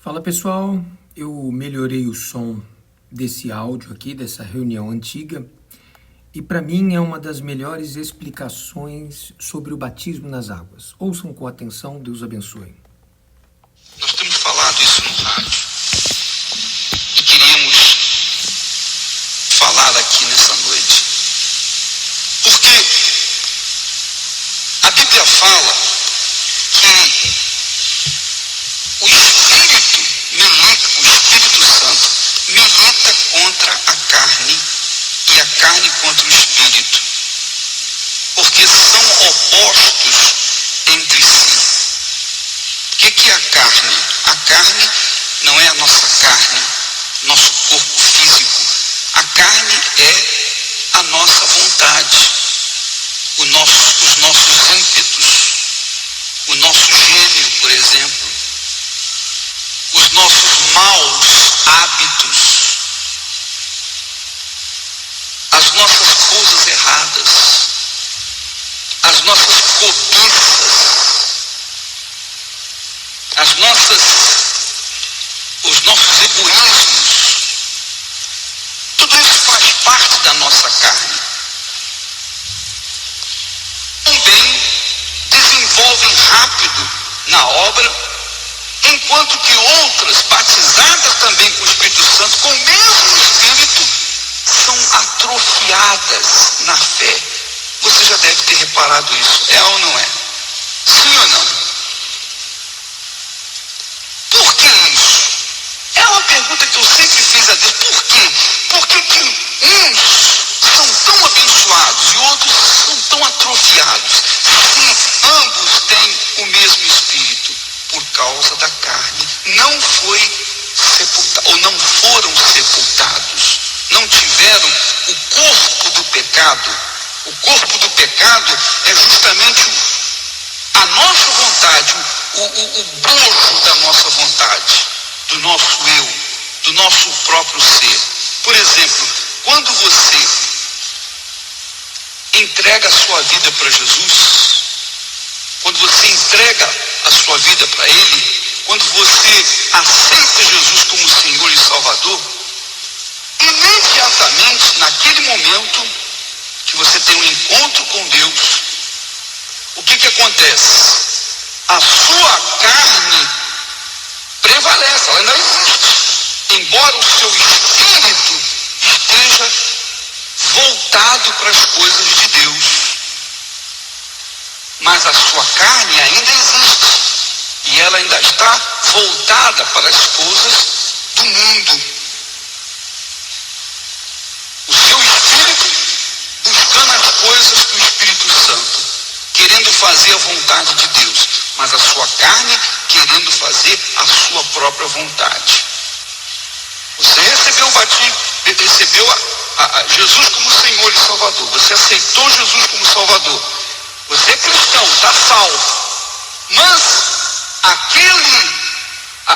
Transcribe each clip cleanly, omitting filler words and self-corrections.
Fala pessoal, eu melhorei o som desse áudio aqui, dessa reunião antiga, e para mim é uma das melhores explicações sobre o batismo nas águas. Ouçam com atenção, Deus abençoe. Nós temos falado isso no rádio e queríamos falar aqui nessa noite, porque a Bíblia fala que o Espírito Santo milita contra a carne e a carne contra o Espírito, porque são opostos entre si. O que é a carne? A carne não é a nossa carne, nosso corpo físico. A carne é a nossa vontade, os nossos ímpetos, o nosso gênio, por exemplo, os nossos maus hábitos, as nossas coisas erradas, as nossas cobiças, os nossos egoísmos. Tudo isso faz parte da nossa carne. Também desenvolvem rápido na obra, enquanto que outras, batizadas também com o Espírito Santo, com o mesmo Espírito, são atrofiadas na fé. Você já deve ter reparado isso. É ou não é? Sim ou não? Por que isso? É uma pergunta que eu sempre fiz a Deus. Por quê? Por que uns são tão abençoados e outros são tão atrofiados, se ambos têm o mesmo Espírito? Por causa da carne, não foi sepultado, ou não foram sepultados, não tiveram o corpo do pecado. O corpo do pecado é justamente a nossa vontade, o bojo da nossa vontade, do nosso eu, do nosso próprio ser. Por exemplo, quando você entrega a sua vida para Jesus, quando você entrega a sua vida para Ele, quando você aceita Jesus como Senhor e Salvador, imediatamente, naquele momento que você tem um encontro com Deus, o que acontece? A sua carne prevalece, ela ainda existe, embora o seu espírito esteja voltado para as coisas de Deus. Mas a sua carne ainda existe e ela ainda está voltada para as coisas do mundo. O seu espírito buscando as coisas do Espírito Santo, querendo fazer a vontade de Deus, mas a sua carne querendo fazer a sua própria vontade. Você recebeu o batismo, recebeu a Jesus como Senhor e Salvador, você aceitou Jesus como Salvador. Você é cristão, está salvo, mas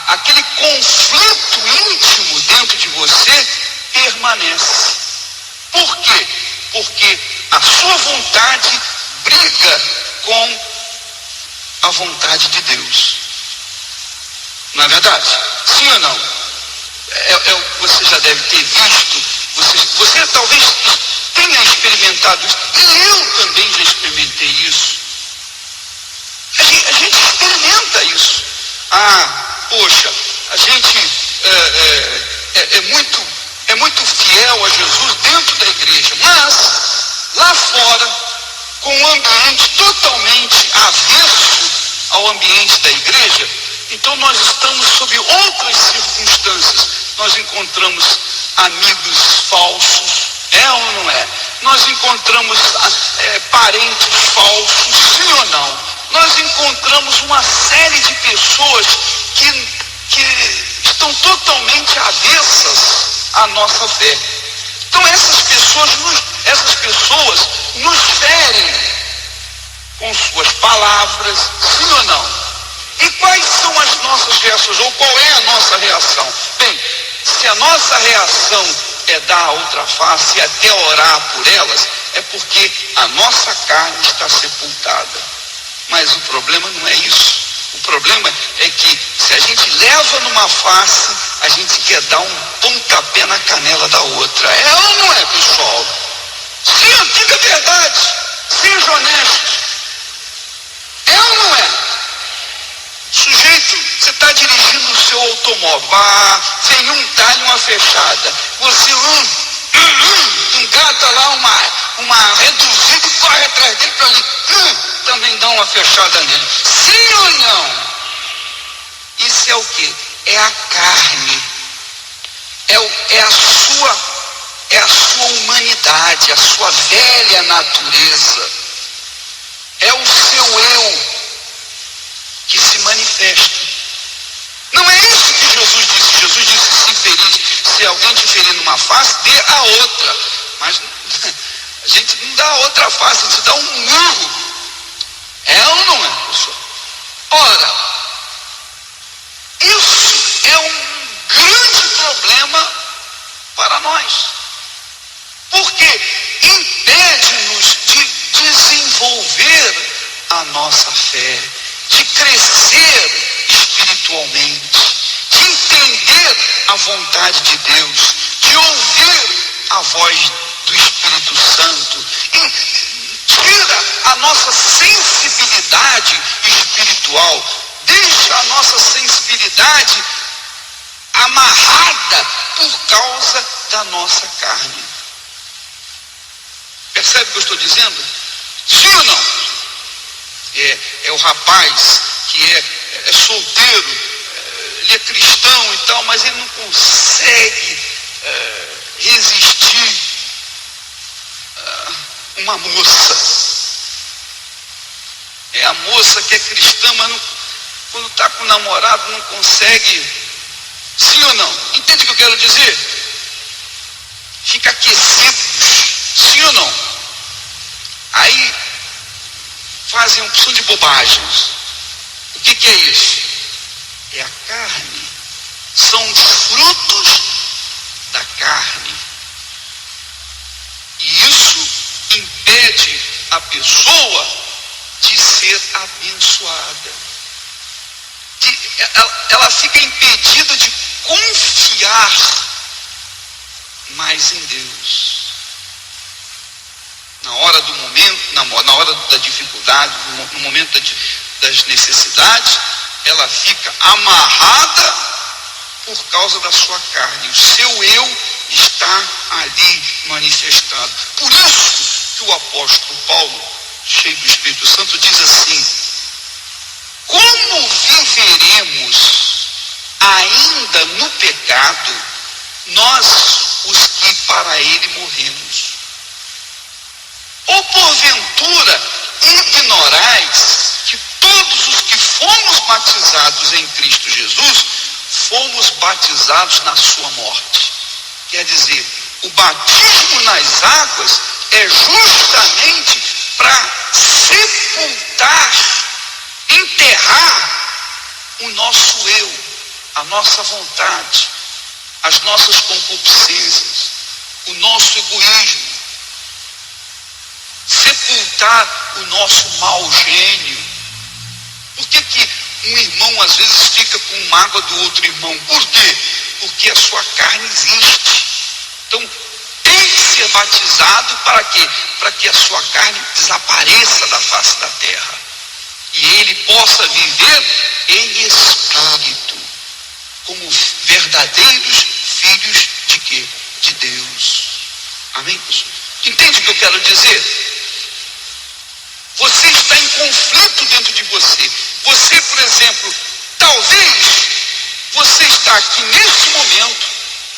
aquele conflito íntimo dentro de você permanece. Por quê? Porque a sua vontade briga com a vontade de Deus. Não é verdade? Sim ou não? Você já deve ter visto, você talvez tenha experimentado isso, e eu também já experimentei isso. A gente experimenta isso. Poxa, a gente é muito fiel a Jesus dentro da igreja, mas lá fora, com um ambiente totalmente avesso ao ambiente da igreja, então nós estamos sob outras circunstâncias. Nós encontramos amigos falsos, é ou não é? Nós encontramos parentes falsos, sim ou não? Nós encontramos uma série de pessoas que estão totalmente avessas à nossa fé. Então essas pessoas nos ferem com suas palavras, sim ou não? E quais são as nossas reações, ou qual é a nossa reação? Bem, se a nossa reação é dar a outra face e até orar por elas, é porque a nossa carne está sepultada. Mas o problema não é isso. O problema é que se a gente leva numa face, a gente quer dar um pontapé na canela da outra. É ou não é, pessoal? Sim, diga a verdade. Seja honesto. É ou não é? Sujeito, você está dirigindo o seu automóvel. Vem um, dá-lhe uma fechada. Você engata lá uma reduzida e corre atrás dele para ali. Também dá uma fechada nele. Sim ou não? Isso é o quê? É a carne. É a sua humanidade, a sua velha natureza. É o seu eu que se manifesta. Não é isso que Jesus disse. Jesus disse, se alguém te ferir numa face, dê a outra. Mas a gente não dá a outra face, a gente dá um murro. É ou não é, pessoal? Ora, isso é um grande problema para nós. Porque impede-nos de desenvolver a nossa fé, de crescer espiritualmente, de entender a vontade de Deus, de ouvir a voz do Espírito Santo, tira a nossa sensibilidade espiritual, deixa a nossa sensibilidade amarrada por causa da nossa carne. Percebe o que eu estou dizendo? Sim ou não? É o rapaz que é solteiro, ele é cristão e tal, mas ele não consegue resistir uma moça. É a moça que é cristã, mas não, quando está com o namorado não consegue. Sim ou não? Entende o que eu quero dizer? Fica aquecido. Sim ou não? Aí fazem uma opção de bobagens. O que é isso? É a carne. São os frutos da carne. E isso impede a pessoa de ser abençoada. Ela fica impedida de confiar mais em Deus. Na hora do momento, na hora da dificuldade, no momento das necessidades, ela fica amarrada por causa da sua carne. O seu eu está ali manifestado. Por isso que o apóstolo Paulo, cheio do Espírito Santo, diz assim: como viveremos ainda no pecado, nós os que para ele morremos? Ou porventura ignorais que todos os que fomos batizados em Cristo Jesus, fomos batizados na sua morte? Quer dizer, o batismo nas águas é justamente para sepultar, enterrar o nosso eu, a nossa vontade, as nossas concupiscências, o nosso egoísmo, sepultar o nosso mau gênio. Por que um irmão às vezes fica com mágoa do outro irmão? Por quê? Porque a sua carne existe. Então tem que ser batizado para quê? Para que a sua carne desapareça da face da terra e ele possa viver em espírito, como verdadeiros filhos de quê? De Deus. Amém, pessoal? Entende o que eu quero dizer? Você está em conflito dentro de você. Você, por exemplo, talvez você está aqui nesse momento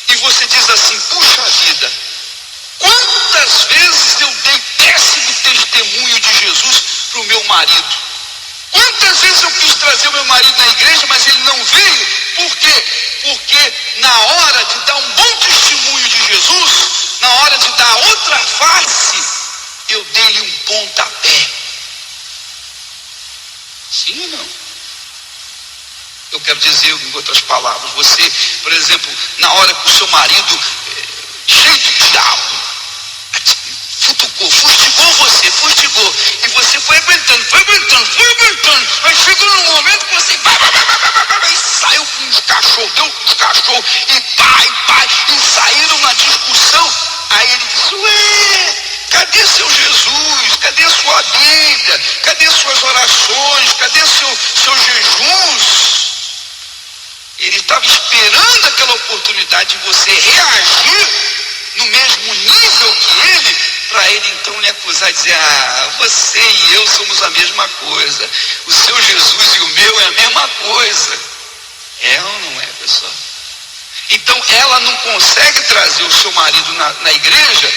e você diz assim: puxa vida, quantas vezes eu dei péssimo testemunho de Jesus para o meu marido? Quantas vezes eu quis trazer o meu marido na igreja, mas ele não veio? Por quê? Porque na hora de dar um bom testemunho de Jesus, na hora de dar outra face, eu dei-lhe um pontapé. Sim ou não? Eu quero dizer em outras palavras, você, por exemplo, na hora que o seu marido, cheio de diabo, futucou, fustigou você, fustigou. E você foi aguentando. Aí chegou num momento que você e saiu com uns cachorros, deu com uns cachorros, e saíram na discussão. Aí ele disse, ué, cadê seu Jesus? Cadê sua Bíblia? Cadê suas orações? Cadê seus jejuns? Ele estava esperando aquela oportunidade de você reagir no mesmo nível que ele, para ele então lhe acusar e dizer, você e eu somos a mesma coisa. O seu Jesus e o meu é a mesma coisa. É ou não é, pessoal? Então ela não consegue trazer o seu marido na igreja,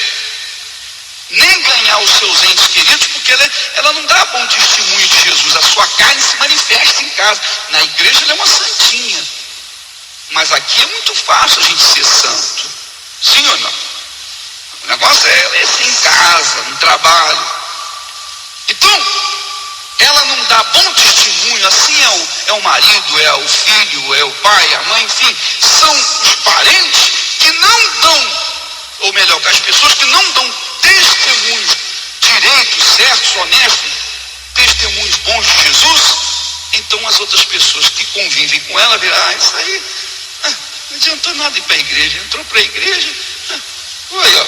nem ganhar os seus entes queridos, porque ela não dá bom testemunho de Jesus. A sua carne se manifesta em casa. Na igreja ela é uma santinha. Mas aqui é muito fácil a gente ser santo. Sim ou não? O negócio é ser em casa, no trabalho. Então, ela não dá bom testemunho. Assim é o marido, é o filho, é o pai, a mãe, enfim. São os parentes que não dão, ou melhor, as pessoas que não dão testemunhos direitos, certos, honestos, testemunhos bons de Jesus. Então as outras pessoas que convivem com ela verão, isso aí não adiantou nada ir para a igreja. Entrou para a igreja, olha,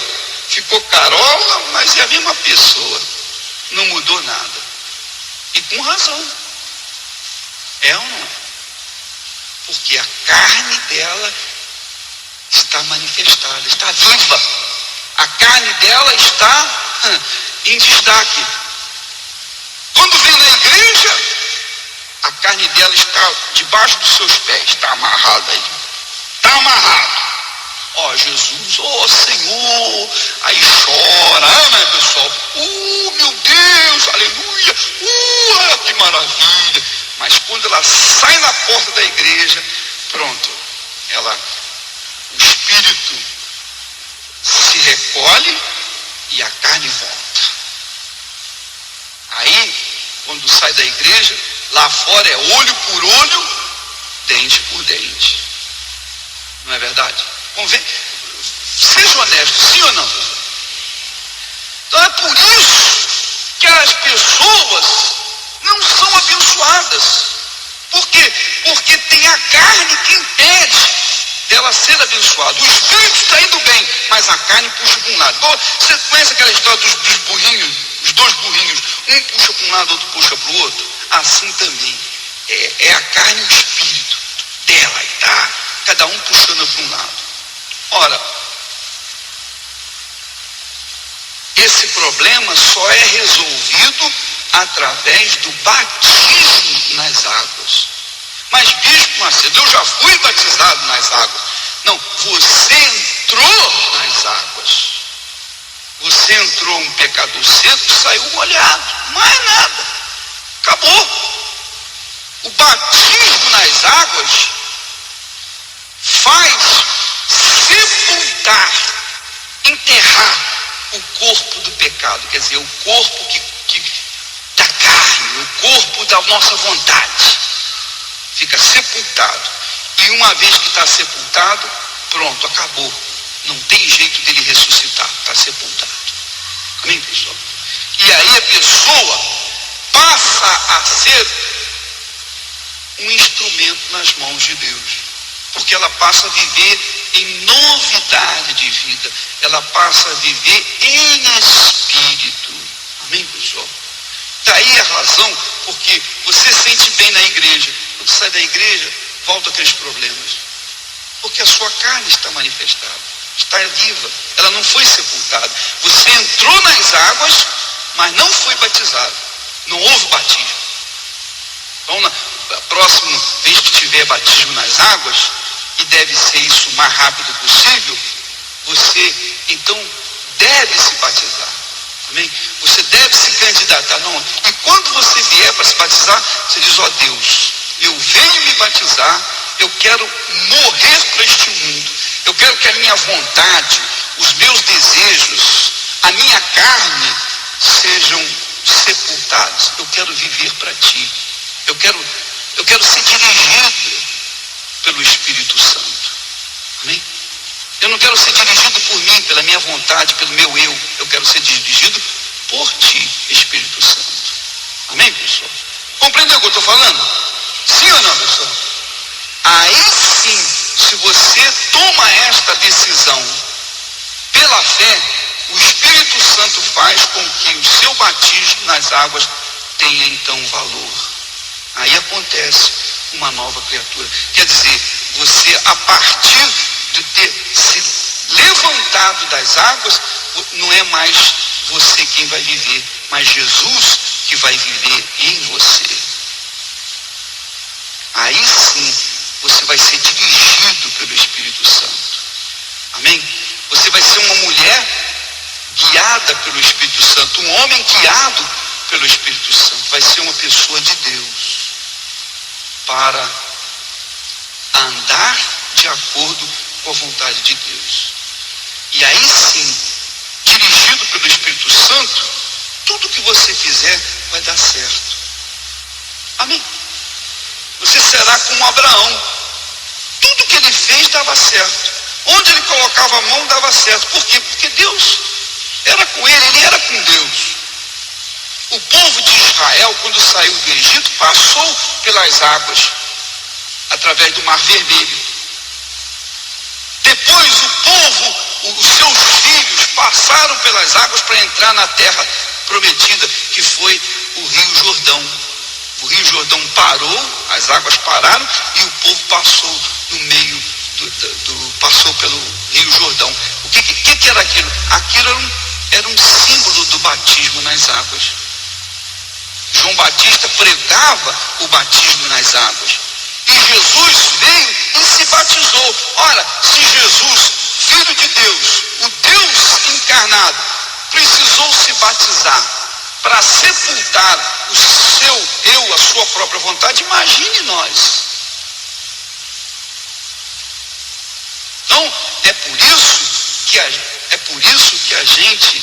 ficou carola, mas é a mesma pessoa, não mudou nada. E com razão. É ou não é? Porque a carne dela está manifestada, está viva. A carne dela está em destaque. Quando vem na igreja, a carne dela está debaixo dos seus pés, está amarrada aí. Está amarrado. Ó Jesus, ó Senhor, aí chora, né, pessoal? Meu Deus, aleluia, que maravilha. Mas quando ela sai na porta da igreja, pronto, o espírito se recolhe e a carne volta. Aí, quando sai da igreja, lá fora é olho por olho, dente por dente. Não é verdade? Seja honesto, sim ou não? Então é por isso que as pessoas não são abençoadas. Por quê? Porque tem a carne que impede dela ser abençoada. O espírito está indo bem, mas a carne puxa para um lado. Você conhece aquela história dos burrinhos? Os dois burrinhos, um puxa para um lado, outro puxa para o outro. Assim também é a carne e o espírito dela, tá? Cada um puxando para um lado. Ora, esse problema só é resolvido através do batismo nas águas. Mas, bispo Macedo, eu já fui batizado nas águas. Não, você entrou nas águas. Você entrou um pecador seco, saiu molhado. Mais nada. Acabou. O batismo nas águas faz sepultar, enterrar o corpo do pecado. Quer dizer, o corpo da carne, o corpo da nossa vontade. Fica sepultado. E uma vez que está sepultado, pronto, acabou. Não tem jeito dele ressuscitar. Está sepultado. Amém, pessoal? E aí a pessoa passa a ser um instrumento nas mãos de Deus. Porque ela passa a viver em novidade de vida. Ela passa a viver em espírito. Amém, pessoal? Daí a razão porque você sente bem na igreja. Quando sai da igreja, volta aqueles problemas. Porque a sua carne está manifestada. Está viva. Ela não foi sepultada. Você entrou nas águas, mas não foi batizado. Não houve batismo. Então, na próxima vez que tiver batismo nas águas, e deve ser isso o mais rápido possível, você então deve se batizar. Amém? Você deve se candidatar. Não. E quando você vier para se batizar, você diz, ó Deus, eu venho me batizar, eu quero morrer para este mundo. Eu quero que a minha vontade, os meus desejos, a minha carne sejam sepultados. Eu quero viver para ti. Eu quero ser dirigido pelo Espírito Santo. Amém? Eu não quero ser dirigido por mim, pela minha vontade, pelo meu eu. Eu quero ser dirigido por ti, Espírito Santo. Amém, pessoal? Compreendeu o que eu estou falando? Sim ou não, pessoal? Aí sim, se você toma esta decisão pela fé, o Espírito Santo faz com que o seu batismo nas águas tenha então valor. Aí acontece uma nova criatura. Quer dizer, você, a partir de ter se levantado das águas, não é mais você quem vai viver, mas Jesus que vai viver em você. Aí sim, você vai ser dirigido pelo Espírito Santo. Amém? Você vai ser uma mulher guiada pelo Espírito Santo, um homem guiado pelo Espírito Santo. Vai ser uma pessoa de Deus para andar de acordo com a vontade de Deus. E aí sim, dirigido pelo Espírito Santo, tudo que você fizer vai dar certo. Amém? Você será como Abraão. Tudo que ele fez dava certo. Onde ele colocava a mão dava certo. Por quê? Porque Deus era com ele, ele era com Deus. O povo de Israel, quando saiu do Egito, passou pelas águas, através do Mar Vermelho. Depois o povo, os seus filhos, passaram pelas águas para entrar na terra prometida, que foi o Rio Jordão. O Rio Jordão parou, as águas pararam e o povo passou no meio passou pelo Rio Jordão. O que era aquilo? Aquilo era um símbolo do batismo nas águas. João Batista pregava o batismo nas águas. E Jesus veio e se batizou. Ora, se Jesus, Filho de Deus, o Deus encarnado, precisou se batizar para sepultar o seu eu, a sua própria vontade, imagine nós. Então, é por isso que a gente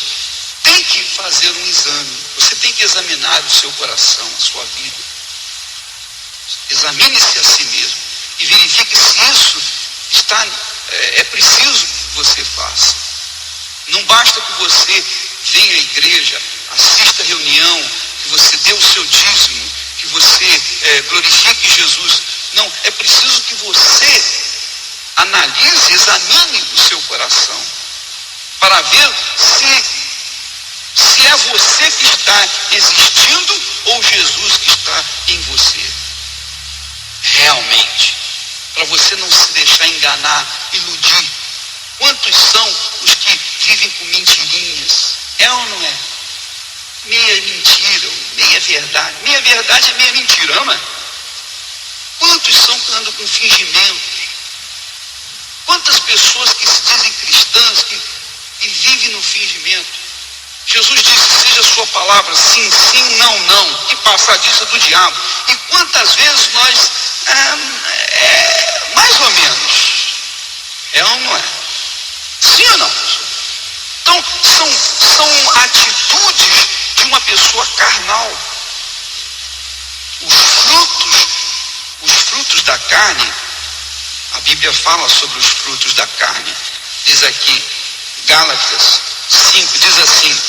tem que fazer um exame. Você tem que examinar o seu coração, a sua vida. Examine-se a si mesmo e verifique se isso é preciso que você faça. Não basta que você venha à igreja, assista a reunião, que você dê o seu dízimo, que você glorifique Jesus. Não, é preciso que você analise, examine o seu coração, para ver se é você que está existindo ou Jesus que está em você. Realmente, para você não se deixar enganar, iludir. Quantos são os que vivem com mentirinhas? É ou não é? Meia mentira, meia verdade. Meia verdade é meia mentira, não é? Quantos são que andam com fingimentos? Quantas pessoas que se dizem cristãs, que vivem no fingimento? Jesus disse, seja a sua palavra sim, sim, não, não, e passar disso é do diabo. E quantas vezes nós, mais ou menos, é ou não é? Sim ou não? Então, são atitudes de uma pessoa carnal. Os frutos da carne, a Bíblia fala sobre os frutos da carne. Diz aqui, Gálatas 5, diz assim,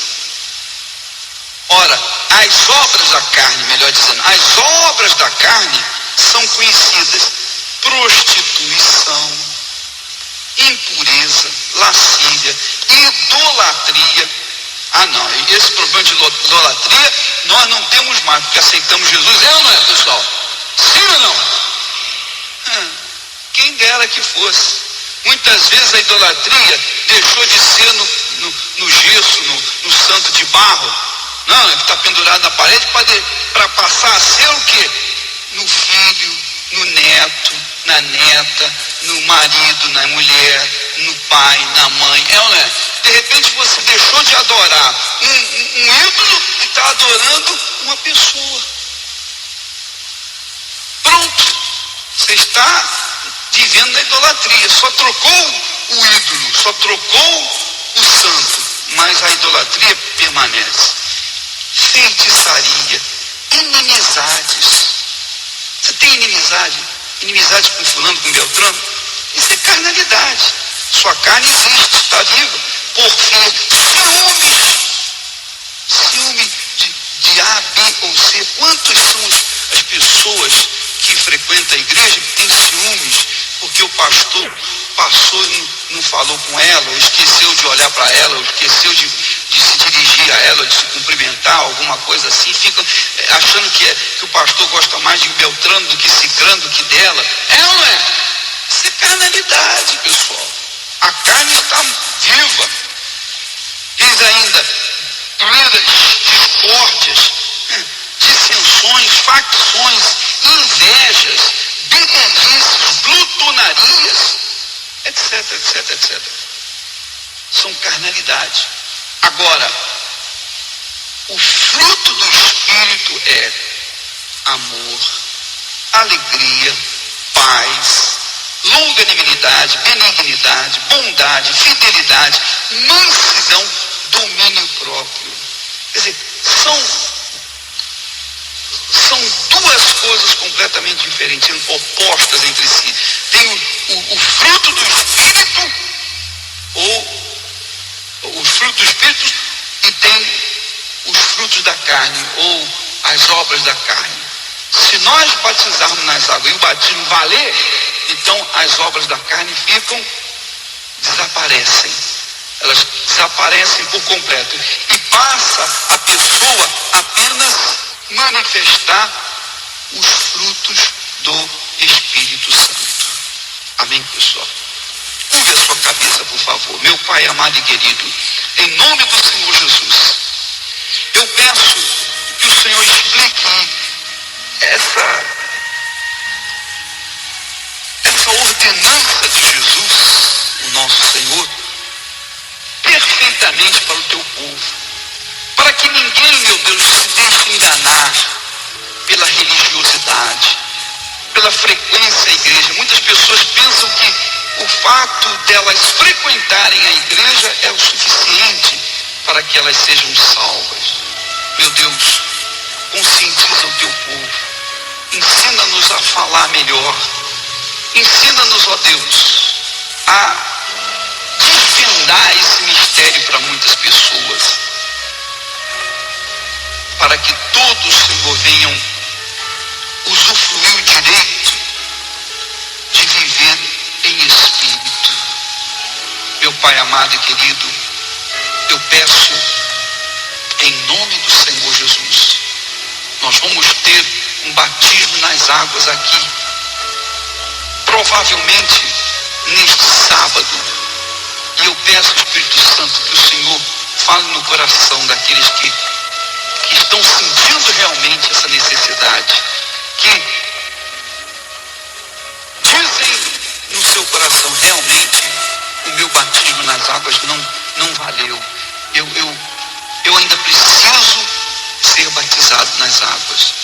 ora, as obras da carne, melhor dizendo, as obras da carne são conhecidas: prostituição, impureza, lascívia, idolatria. Ah não, esse problema de idolatria nós não temos mais, porque aceitamos Jesus, é ou não é, pessoal? Sim ou não? Quem dera que fosse. Muitas vezes a idolatria deixou de ser no gesso, no santo de barro. Não, é que está pendurado na parede para passar a ser o quê? No filho, no neto, na neta, no marido, na mulher, no pai, na mãe. É ou não é? De repente você deixou de adorar um ídolo e está adorando uma pessoa. Pronto. Você está vivendo na idolatria. Só trocou o ídolo, só trocou o santo, mas a idolatria permanece. Feitiçaria, inimizades. Você tem inimizade com fulano, com Beltrano? Isso é carnalidade. Sua carne existe, está viva. Porfia, ciúme de A, B ou C. Quantas são as pessoas que frequentam a igreja que têm ciúmes porque o pastor passou e não falou com ela, ou esqueceu de olhar para ela, ou esqueceu de se dirigir a ela, de se cumprimentar, alguma coisa assim, ficam achando que o pastor gosta mais de Beltrano do que Cicrano, do que dela. É ou não é? Isso é carnalidade, pessoal. A carne está viva. Diz ainda, iras, discórdias, dissensões, facções, invejas, bebedices, glutonarias, etc, etc, etc. São carnalidade. Agora, o fruto do Espírito é amor, alegria, paz, longanimidade, benignidade, bondade, fidelidade, mansidão, domínio próprio. Quer dizer, são duas coisas completamente diferentes, opostas entre si. Tem o fruto do Espírito, ou os frutos do Espírito, e tem os frutos da carne, ou as obras da carne. Se nós batizarmos nas águas e o batismo valer, então as obras da carne desaparecem. Elas desaparecem por completo. E passa a pessoa apenas manifestar os frutos do Espírito Santo. Amém, pessoal? Curve a sua cabeça, por favor. Meu Pai amado e querido, em nome do Senhor Jesus, eu peço que o Senhor explique essa ordenança de Jesus, o nosso Senhor, perfeitamente para o teu povo, para que ninguém, meu Deus, se deixe enganar pela religiosidade, pela frequência à igreja. Muitas pessoas pensam que o fato delas frequentarem a igreja é o suficiente para que elas sejam salvas. Meu Deus, conscientiza o teu povo, ensina-nos a falar melhor, ensina-nos, ó Deus, a desvendar esse mistério para muitas pessoas, para que todos, Senhor, venham usufruir o direito de viver em espírito. Meu Pai amado e querido, eu peço em nome do Senhor Jesus, nós vamos ter um batismo nas águas aqui, provavelmente neste sábado, e eu peço, Espírito Santo, que o Senhor fale no coração daqueles que estão sentindo realmente essa necessidade, que dizem no seu coração, realmente o meu batismo nas águas não valeu, eu ainda preciso ser batizado nas águas.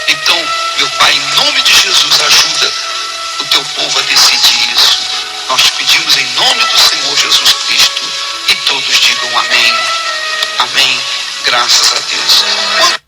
Então, meu Pai, em nome de Jesus, ajuda o teu povo a decidir isso. Nós te pedimos em nome do Senhor Jesus Cristo, e todos digam amém. Amém. Graças a Deus.